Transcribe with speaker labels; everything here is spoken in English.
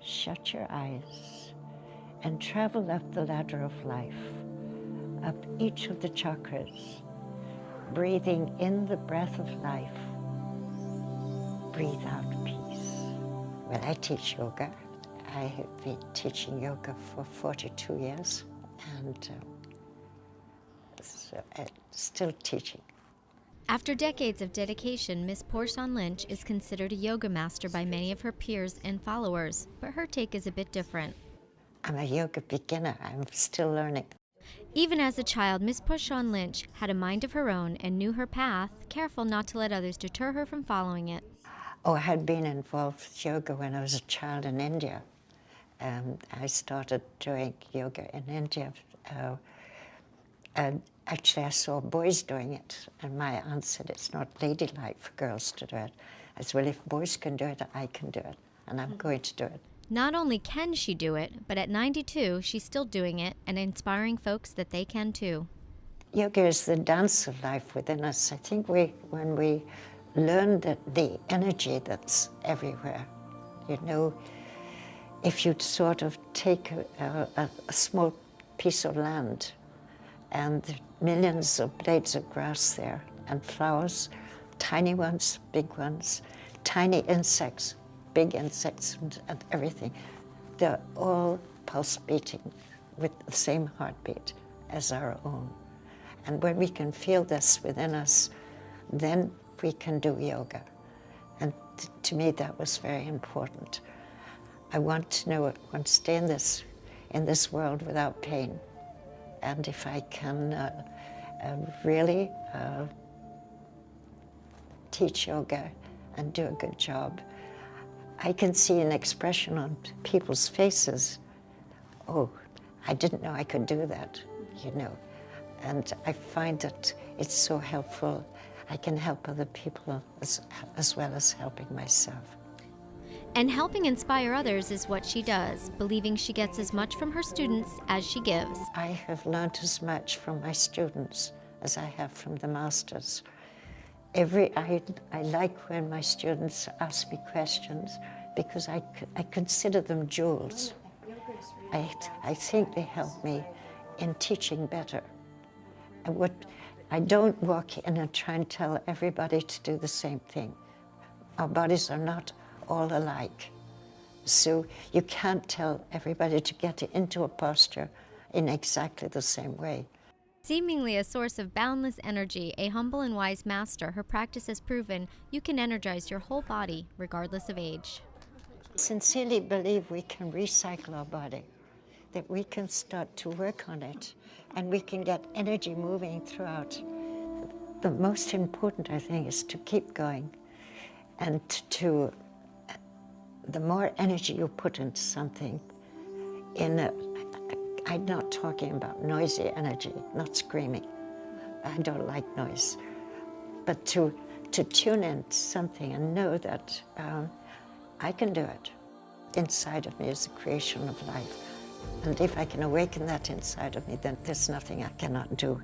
Speaker 1: shut your eyes and travel up the ladder of life, up each of the chakras, breathing in the breath of life, breathe out peace. Well, I teach yoga. I have been teaching yoga for 42 years, and so still teaching.
Speaker 2: After decades of dedication, Miss Porchon Lynch is considered a yoga master by many of her peers and followers, but her take is a bit different.
Speaker 1: I'm a yoga beginner. I'm still learning.
Speaker 2: Even as a child, Miss Porchon Lynch had a mind of her own and knew her path, careful not to let others deter her from following it.
Speaker 1: Oh, I had been involved with yoga when I was a child in India. I started doing yoga in India. And actually, I saw boys doing it, and my aunt said, it's not ladylike for girls to do it. I said, well, if boys can do it, I can do it, and I'm going to do it.
Speaker 2: Not only can she do it, but at 92, she's still doing it and inspiring folks that they can too.
Speaker 1: Yoga is the dance of life within us. I think when we learn that the energy that's everywhere, you know, if you sort of take a small piece of land and millions of blades of grass there and flowers, tiny ones, big ones, tiny insects, big insects and everything, they're all pulse beating with the same heartbeat as our own. And when we can feel this within us, then we can do yoga. And to me, that was very important. I want to know, I want to stay in this world without pain. And if I can really teach yoga and do a good job, I can see an expression on people's faces. Oh, I didn't know I could do that, you know. And I find that it's so helpful. I can help other people as well as helping myself.
Speaker 2: And helping inspire others is what she does, believing she gets as much from her students as she gives.
Speaker 1: I have learned as much from my students as I have from the masters. I like when my students ask me questions because I consider them jewels. I think they help me in teaching better. I don't walk in and try and tell everybody to do the same thing. Our bodies are not all alike. So you can't tell everybody to get into a posture in exactly the same way.
Speaker 2: Seemingly a source of boundless energy, a humble and wise master, her practice has proven you can energize your whole body, regardless of age.
Speaker 1: I sincerely believe we can recycle our body, that we can start to work on it, and we can get energy moving throughout. The most important, I think, is to keep going, and the more energy you put into something, I'm not talking about noisy energy, not screaming. I don't like noise. But to tune into something and know that I can do it. Inside of me is the creation of life. And if I can awaken that inside of me, then there's nothing I cannot do.